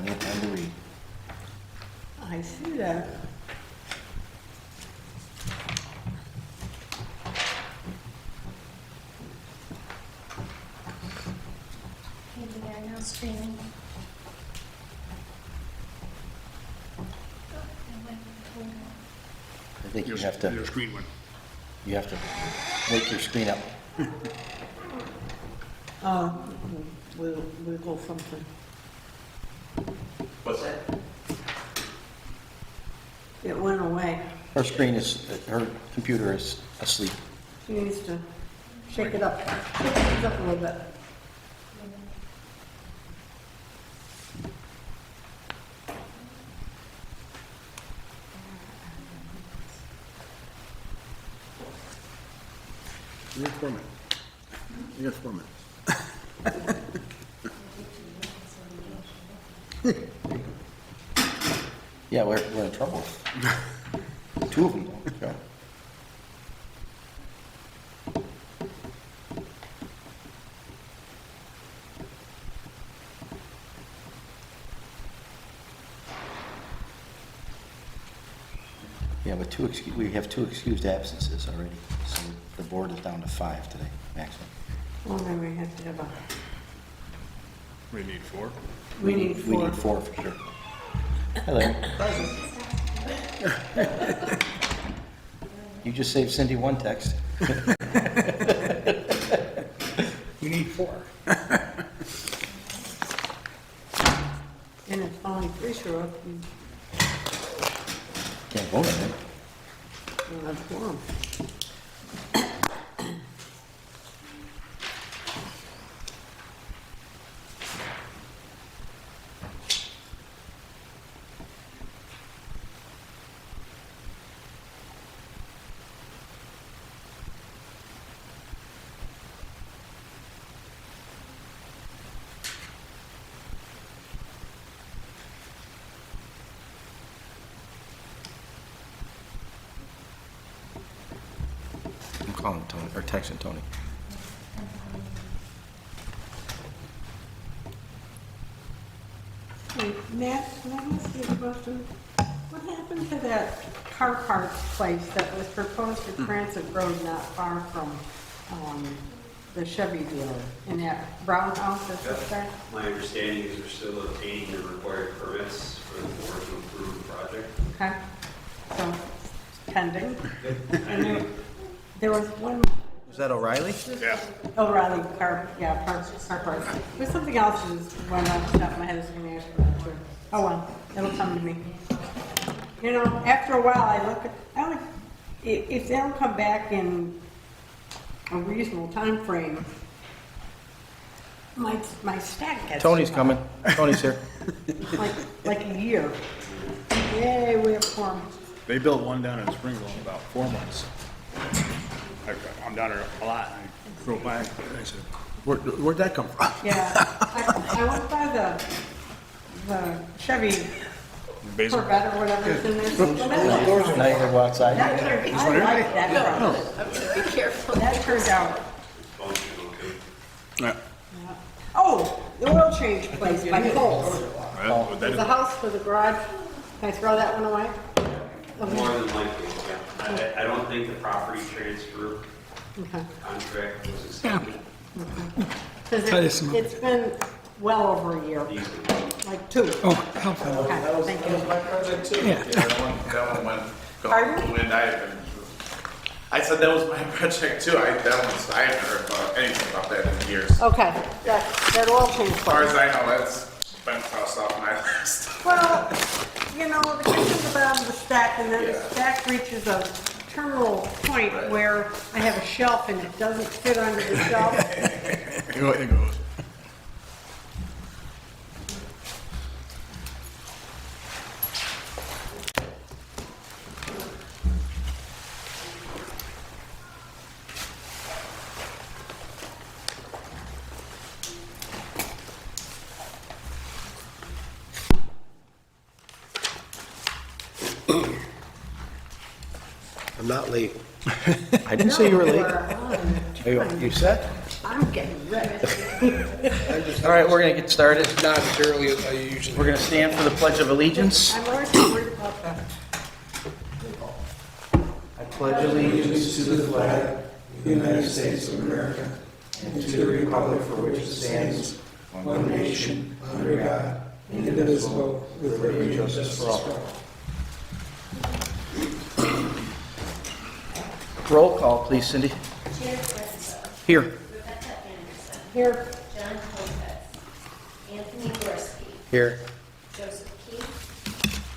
plenty of time to read. I see that. Maybe they're now streaming. I think you Your have to, screen went. you have to wake your screen up. We'll go something. What's that? It went away. Her screen is, her computer is asleep. She needs to shake it up, shake things up a little bit. You got 4 minutes. You got 4 minutes. Yeah, we're in trouble. Two of them don't show. Yeah, but we have 2 excused absences already, so the board is down to 5 today, maximum. Well, then we have to have a, We need 4. we need We 4. need 4 for sure. Hello. You just saved Cindy 1 text. We need 4. And if only 3 show up, you Can't vote on it. don't have quorum. I'm calling Tony, or texting Tony. Hey, Matt, can I ask you a question? What happened to that car parts place that was proposed for Transit Road not far from the Chevy dealer in that brown house that's up there? My understanding is we're still obtaining the required permits for the board to approve the project. Okay, so pending. And there was one Was that O'Reilly? Yeah. O'Reilly car, yeah, car parts. There's something else that just went off the top of my head, I was gonna ask you about too. Oh well, it'll come to me. You know, after a while, I look at, if they don't come back in a reasonable time frame, my stack gets. Tony's coming. Tony's here. Like a year. Yay, we have form. They built one down in Springville in about 4 months. I'm down there a lot. I drove by and I said, where'd that come from? Yeah, I went by the Chevy Basically. Corvette or whatever is in there. Doors are nice to go outside. That turned, I like that truck. Be careful. That turned out, Functional too. Yeah. oh, the oil change place by Kohl's. Well, that There's is- a house for the garage. Can I throw that one away? More than likely, yeah. I don't think the property transfer Okay. contract was extended. Because it's been well over a year, Easily. like 2. Oh, helpful. Okay, thank you. Yeah. That one went, Pardon? when I said that was my project too. That one's, I haven't heard about anything about that in years. Okay, that oil change As far as place. I know, that's been crossed off my list. Well, you know, the kitchen's about the stack, and then the Yeah. stack reaches a terminal point where I have a shelf and it doesn't fit under the shelf. It goes. I'm not late. I didn't say you were late. We're on. Are you set? I'm getting ready. All right, we're going to get started. Not as early as I usually. We're going to stand for the Pledge of Allegiance. I'm always worried about that. I pledge Allegiance to the flag of the United States of America and to the republic for which it stands, one nation, under God, indivisible, with liberty and justice for all. Roll call, please, Cindy. Chair Francis, Here. Rebecca Anderson, Here, John Colfax, Anthony Gorski, Here. Joseph Keith,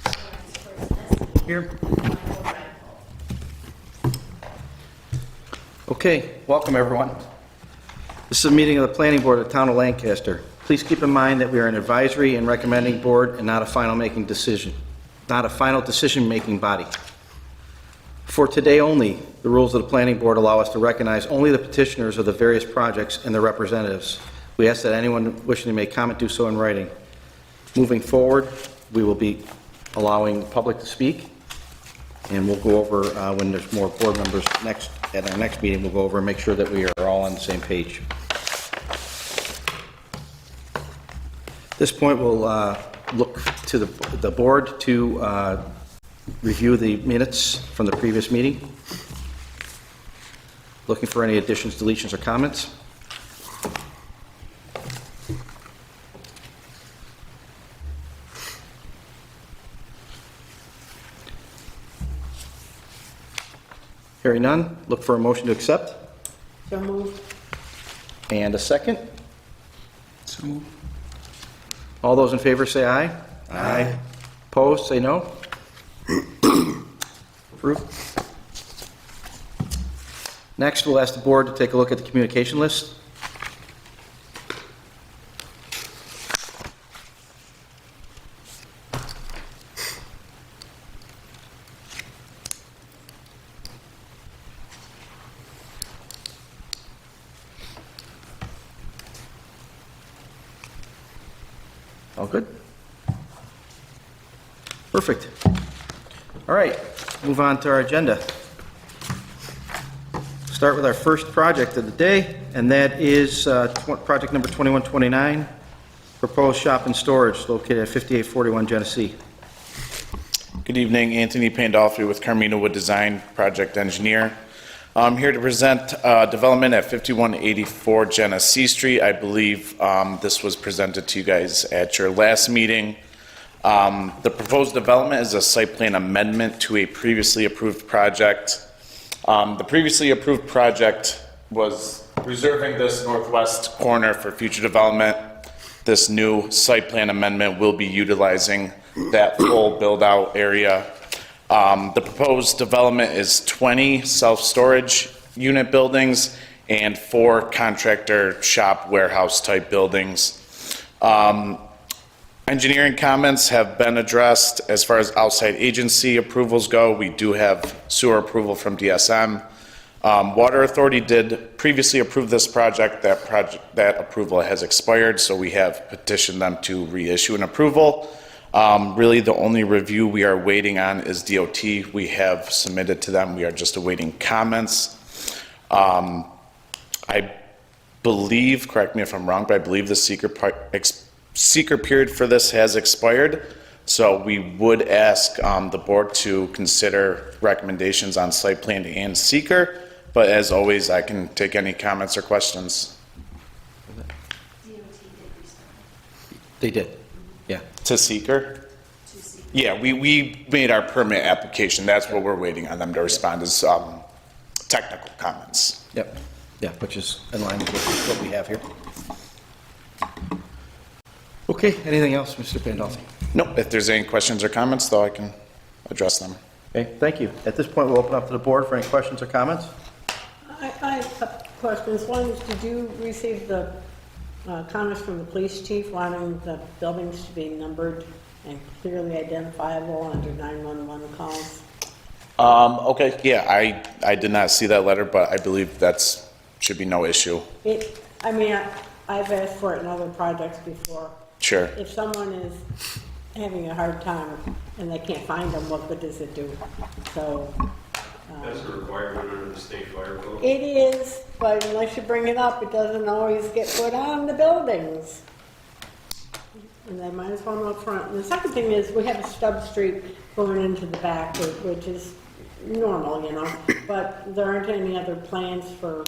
Lawrence Korzinski, Here. Michael Reinhold. Okay, welcome everyone. This is a meeting of the Planning Board of the Town of Lancaster. Please keep in mind that we are an advisory and recommending board and not a final decision-making body. For today only, the rules of the Planning Board allow us to recognize only the petitioners of the various projects and their representatives. We ask that anyone wishing to make comment do so in writing. Moving forward, we will be allowing the public to speak, and we'll go over, when there's more board members at our next meeting, we'll go over and make sure that we are all on the same page. At this point, we'll look to the board to review the minutes from the previous meeting. Looking for any additions, deletions, or comments? Hearing none, look for a motion to accept. so moved. And a second. So moved. All those in favor say aye. Aye. Opposed, say no. Approved. Next, we'll ask the board to take a look at the communication list. All good? Perfect. All right, move on to our agenda. Start with our first project of the day, and that is project number 2129, proposed shop and storage located at 5841 Genesee. Good evening, Anthony Pandolfi with Carmina Wood Design, project engineer. I'm here to present development at 5184 Genesee Street. I believe this was presented to you guys at your last meeting. The proposed development is a site plan amendment to a previously approved project. The previously approved project was reserving this northwest corner for future development. This new site plan amendment will be utilizing that full build-out area. The proposed development is 20 self-storage unit buildings and 4 contractor shop warehouse type buildings. Engineering comments have been addressed. As far as outside agency approvals go, we do have sewer approval from DSM. Water Authority did previously approve this project. That approval has expired, so we have petitioned them to reissue an approval. Really, the only review we are waiting on is DOT. We have submitted to them. We are just awaiting comments. I believe, correct me if I'm wrong, but I believe the seeker period for this has expired. So we would ask the board to consider recommendations on site plan and seeker. But as always, I can take any comments or questions. DOT did respond They did, yeah. To seeker? to see. Yeah, we made our permit application. That's what we're waiting on them to respond is technical comments. Yep, yeah, which is in line with what we have here. Okay, anything else, Mr. Pandolfi? Nope, if there's any questions or comments, though, I can address them. Okay, thank you. At this point, we'll open up to the board for any questions or comments. I have a couple questions. One is, did you receive the comments from the police chief wanting the buildings to be numbered and clearly identifiable under 911 calls? Okay, yeah, I did not see that letter, but I believe that's, should be no issue. I've asked for it in other projects before. Sure. If someone is having a hard time and they can't find them, what good does it do? So That's a requirement under the state fire code. It is, but unless you bring it up, it doesn't always get put on the buildings. And they might as well know up front. And the second thing is, we have a stub street going into the back, which is normal, you know, but there aren't any other plans for,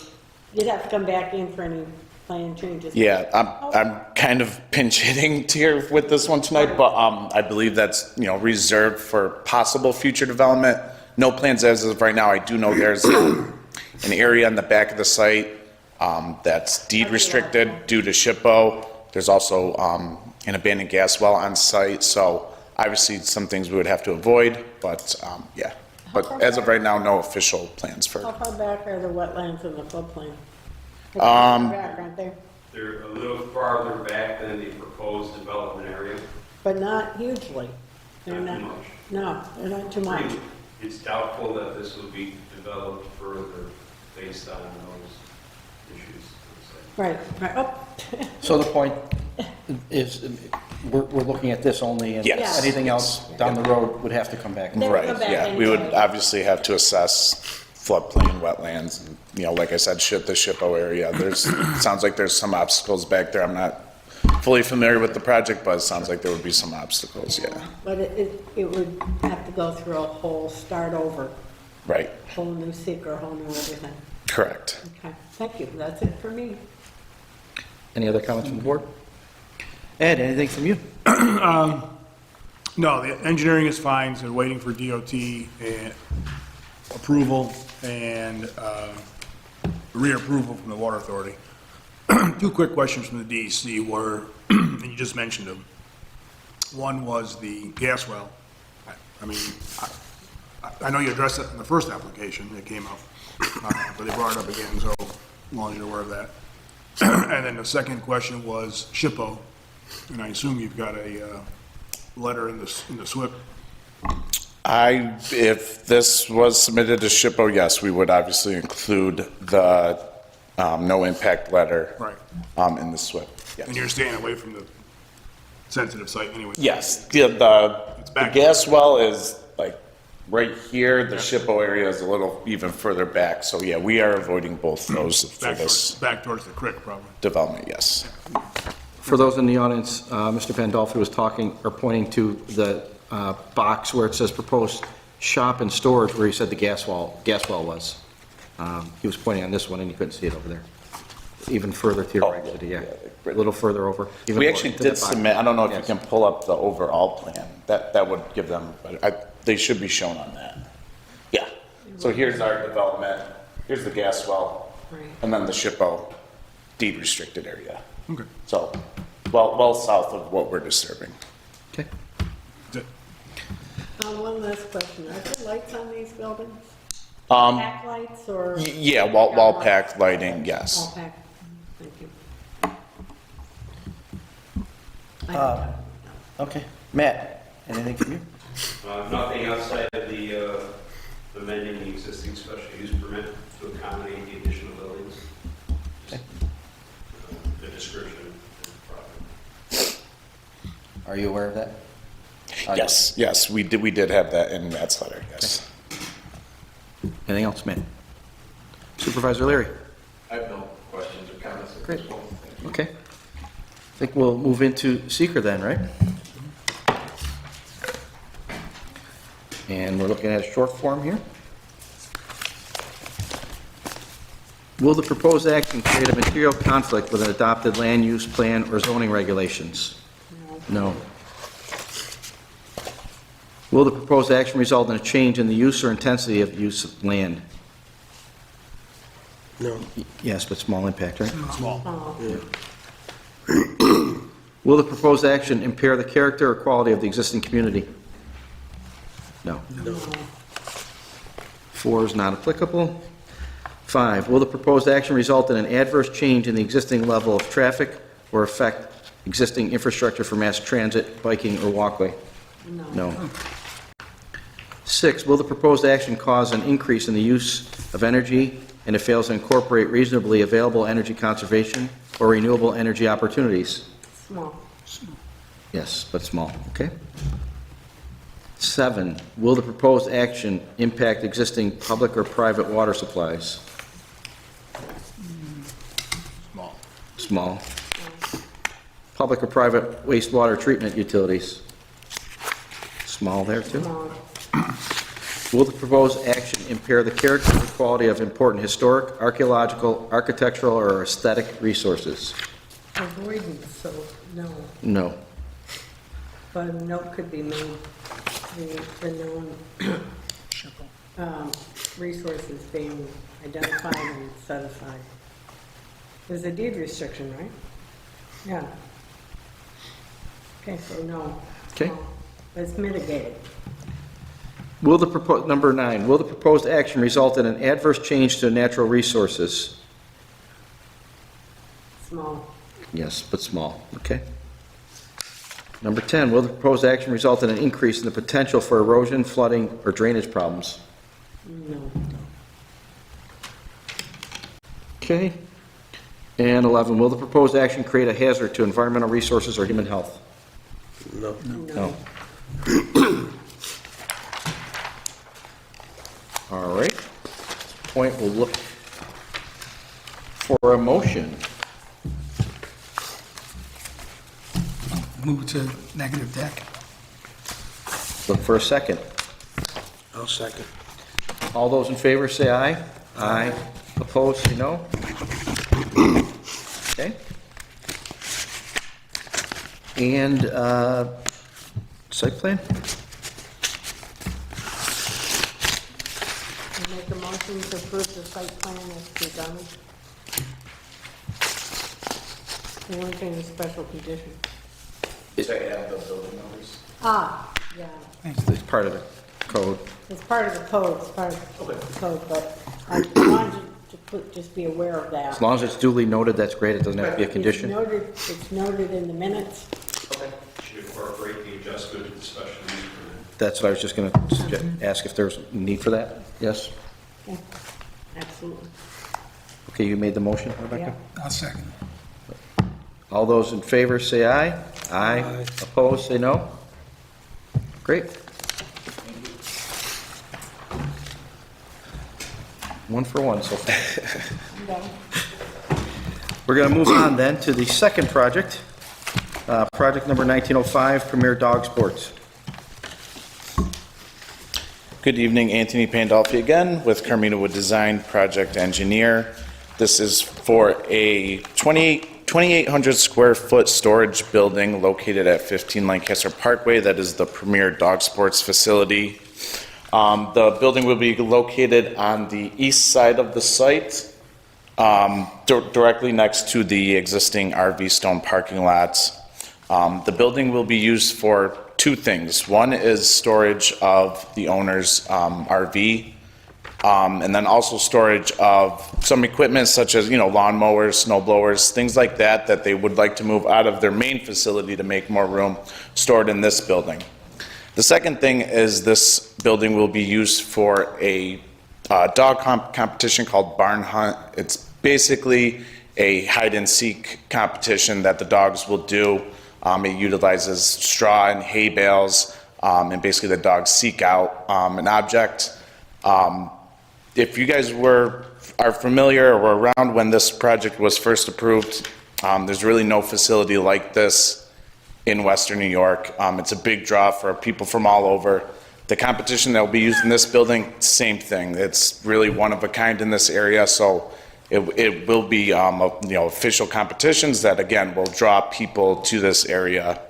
you'd have to come back in for any plan changes. Yeah, I'm kind of pinch hitting here with this one tonight, but I believe that's, you know, reserved for possible future development. No plans as of right now. I do know there's an area in the back of the site that's deed restricted due to SHPO. There's also an abandoned gas well on site, so obviously some things we would have to avoid, but yeah. But as of right now, no official plans How for. far back are the wetlands in the floodplain? Back, aren't they? They're a little farther back than the proposed development area. But not hugely. They're Not not. too much. No, they're not too much. It's doubtful that this will be developed further based on those issues. Right, right. Oh, So the point is, we're looking at this only, and Yes. anything else down the road would have to come back. They- Right, come back yeah, we would anyway. obviously have to assess floodplain, wetlands, and, you know, like I said, the SHPO area. Sounds like there's some obstacles back there. I'm not fully familiar with the project, but it sounds like there would be some obstacles, yeah. but it would have to go through a whole start over, Right, whole new seeker, whole new everything. correct. Okay, thank you. That's it for me. Any other comments from the board? Ed, anything from you? No, the engineering is fine, so waiting for DOT and approval and reapproval from the Water Authority. Two quick questions from the DEC were, and you just mentioned them. One was the gas well. I mean, I know you addressed it in the first application that came up, but they brought it up again, so as long as you're aware of that. And then the second question was SHPO, and I assume you've got a letter in the SWIP. If this was submitted to SHPO, yes, we would obviously include the no impact letter. Right. In the SWIP, And yes. you're staying away from the sensitive site anyway? Yes, the back. gas well is like right here, the SHPO area is a little even further back, so yeah, we are avoiding both those for this Back towards the creek, probably. development, yes. For those in the audience, Mr. Pandolfi was talking, or pointing to the box where it says proposed shop and storage, where he said the gas well was. He was pointing on this one, and you couldn't see it over there. Even further to your right, yeah, a little further over. even We more actually to the did box. submit, I don't know if you Yes. can pull up the overall plan, that would give them, they should be shown on that. Yeah, so here's our development, here's the gas well, Right. and then the SHPO deed restricted area. Okay. So, well south of what we're disturbing. Okay. That's it. One last question. Are there lights on these buildings? Um, Pack lights or? Yeah, wall packed lighting, yes. All pack. Thank you. I don't know. Okay. Matt, anything from you? Nothing outside of the amending the existing special use permit to accommodate the additional buildings. Just, the description of the project. Are you aware of that? Yes, we did have that in Matt's letter, yes. Anything else, Matt? Supervisor Leary? I have no questions or comments. Great. Okay. I think we'll move into seeker then, right? And we're looking at a short form here. Will the proposed action create a material conflict with an adopted land use plan or zoning regulations? No. Will the proposed action result in a change in the use or intensity of use of land? No. Yes, but small impact, right? Small. Will the proposed action impair the character or quality of the existing community? No. No. 4 is not applicable. 5, will the proposed action result in an adverse change in the existing level of traffic or affect existing infrastructure for mass transit, biking, or walkway? No. 6, will the proposed action cause an increase in the use of energy and it fails to incorporate reasonably available energy conservation or renewable energy opportunities? Small. Yes, but small, okay? 7, will the proposed action impact existing public or private water supplies? Small. Small. Public or private wastewater treatment utilities? Small there, too. Small. Will the proposed action impair the character or quality of important historic, archaeological, architectural, or aesthetic resources? Avoidance, so no. No. But a note could be made, the known resources being identified and set aside. There's a deed restriction, right? Yeah. Okay, so no. Okay. No. It's mitigated. Will the number 9, will the proposed action result in an adverse change to natural resources? Small. Yes, but small, okay. Number 10, will the proposed action result in an increase in the potential for erosion, flooding, or drainage problems? No. Okay. And 11, will the proposed action create a hazard to environmental resources or human health? No. All right. At this point, we'll look for a motion. Move to negative deck. Look for a second. I'll second. All those in favor say aye. Aye. Opposed, say no. Okay. And site plan? I make a motion to approve the site plan as presented. The only thing is special condition. To add the building numbers. Ah, yeah. It's part of the code. It's part of the code, it's part of the code, but I wanted to just be aware of that. As long as it's duly noted, that's great. It doesn't have to be a condition. It's noted in the minutes. Should incorporate the adjustment of the special use permit. That's what I was just going to ask if there's need for that. Yes? Yeah, absolutely. Okay, you made the motion, Yeah. Rebecca? I'll second. All those in favor say aye. Aye. Aye. Opposed, say no. Great. One for one so far. Okay. We're going to move on then to the second project, project number 1905, Premier Dog Sports. Good evening, Anthony Pandolfi again with Carmina Wood Design, project engineer. This is for a 2,800 square foot storage building located at 15 Lancaster Parkway. That is the Premier Dog Sports facility. The building will be located on the east side of the site, directly next to the existing RV Stone parking lots. The building will be used for two things. One is storage of the owner's RV, and then also storage of some equipment such as, lawn mowers, snow blowers, things like that, that they would like to move out of their main facility to make more room, stored in this building. The second thing is this building will be used for a dog competition called Barn Hunt. It's basically a hide and seek competition that the dogs will do. It utilizes straw and hay bales, and basically the dogs seek out an object. If you guys are familiar or were around when this project was first approved, there's really no facility like this in Western New York. It's a big draw for people from all over. The competition that will be used in this building, same thing. It's really one of a kind in this area, so it will be official competitions that, again, will draw people to this area.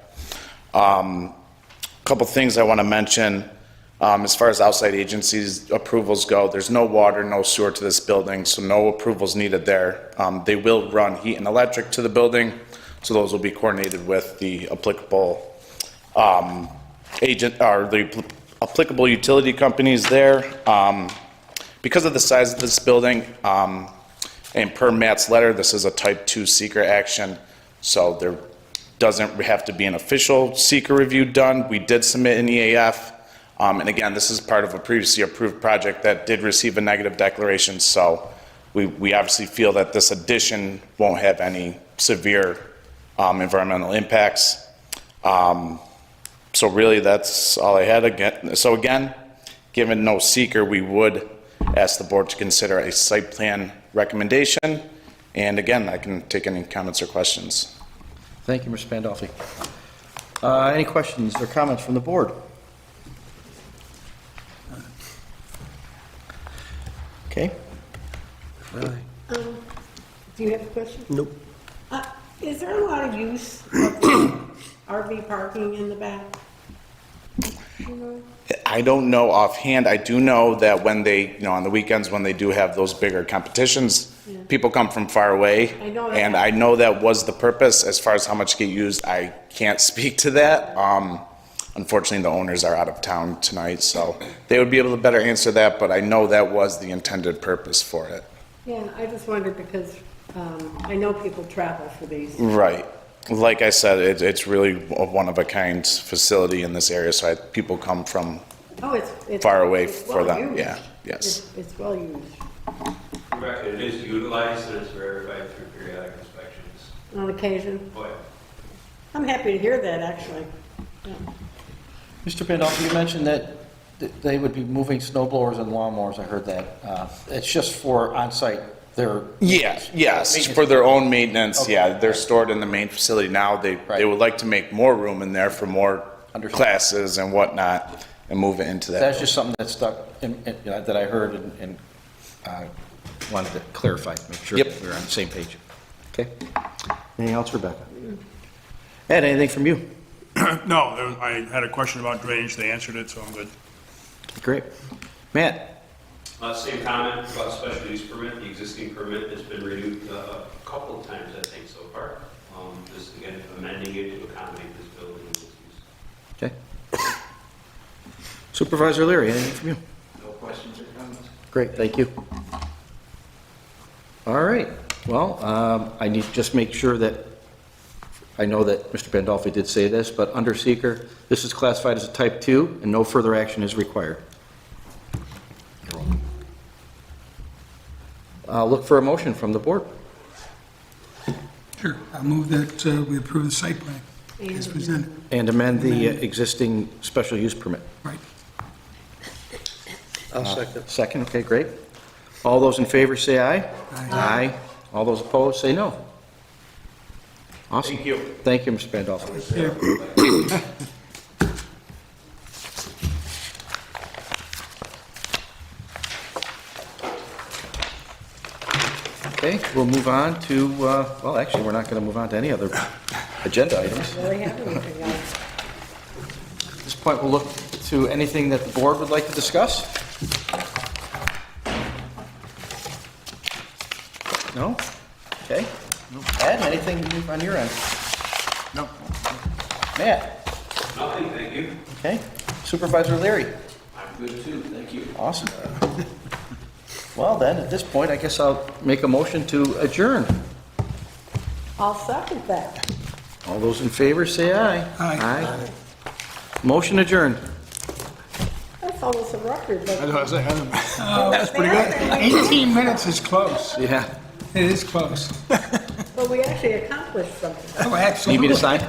Couple things I want to mention. As far as outside agencies approvals go, there's no water, no sewer to this building, so no approvals needed there. They will run heat and electric to the building, so those will be coordinated with the applicable agent or the applicable utility companies there. Because of the size of this building, and per Matt's letter, this is a type 2 seeker action, so there doesn't have to be an official seeker review done. We did submit an EAF. And again, this is part of a previously approved project that did receive a negative declaration, so we obviously feel that this addition won't have any severe environmental impacts. So really, that's all I had. Again, given no seeker, we would ask the board to consider a site plan recommendation. And again, I can take any comments or questions. Thank you, Mr. Pandolfi. Any questions or comments from the board? Okay. Do you have a question? Nope. Is there a lot of use of RV parking in the back? You know? I don't know offhand. I do know that when they, on the weekends, when they do have those bigger competitions, Yeah. people come from far away. I know that. And I know that was the purpose. As far as how much get used, I can't speak to that. Unfortunately, the owners are out of town tonight, so they would be able to better answer that, but I know that was the intended purpose for it. Yeah, I just wondered because I know people travel for these. Right. Like I said, it's really a one-of-a-kind facility in this area, so people come from Oh, it's far away it's for well them. used. Yeah, yes. It's well used Correct, it is utilized and it's verified through periodic inspections. on occasion. But I'm happy to hear that, actually. Yeah. Mr. Pandolfi, you mentioned that they would be moving snow blowers and lawnmowers. I heard that. It's just for on-site, their... Yes, for their own maintenance, Okay. yeah, they're stored in the main facility now. They Right. would like to make more room in there for more Understood. classes and whatnot and move it into that. That's just something that stuck, that I heard and wanted to clarify, make sure Yep. we're on the same page. Okay. Anything else, Rebecca? Ed, anything from you? No, I had a question about drainage, they answered it, so I'm good. Great. Matt? same comment about special use permit. The existing permit has been renewed a couple of times, I think, so far. Just again, amending it to accommodate this building and its use. Okay. Supervisor Leary, anything from you? No questions or comments? Great, thank you. All right, well, I need to just make sure that, I know that Mr. Pandolfi did say this, but under seeker, this is classified as a type 2 and no further action is required. Look for a motion from the board. Sure, I'll move that we approve the site plan as presented. And amend the existing special use permit. Right. I'll second. Second, okay, great. All those in favor say aye. Aye. Aye. All those opposed say no. Awesome. Thank you. Thank you, Mr. Pandolfi. Here. Okay, we'll move on to, well, actually, we're not going to move on to any other agenda items. Really have anything else? At this point, we'll look to anything that the board would like to discuss. No? Okay. Ed, anything on your end? No. Matt? Nothing, thank you. Okay. Supervisor Leary? I'm good too, thank you. Awesome. Well, then, at this point, I guess I'll make a motion to adjourn. I'll second that. All those in favor, say aye. Aye. Motion adjourned. That's almost a record, but. That's pretty good. 18 minutes is close. Yeah. It is close. But we actually accomplished something. Oh, Need absolutely. me to sign?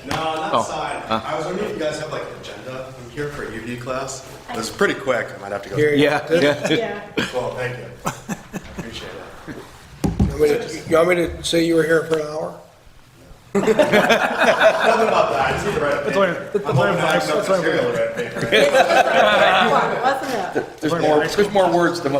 No, not Oh, sign. I was wondering if you guys have like an agenda. I'm here for a UD class. It's pretty quick. I might have to go. Yeah, yeah. Yeah. Well, thank you. I appreciate it. You want me to say you were here for an hour? Nothing about that. I just need to write a paper. I'm hoping I have enough material to write a paper. Wasn't it? There's more words than what we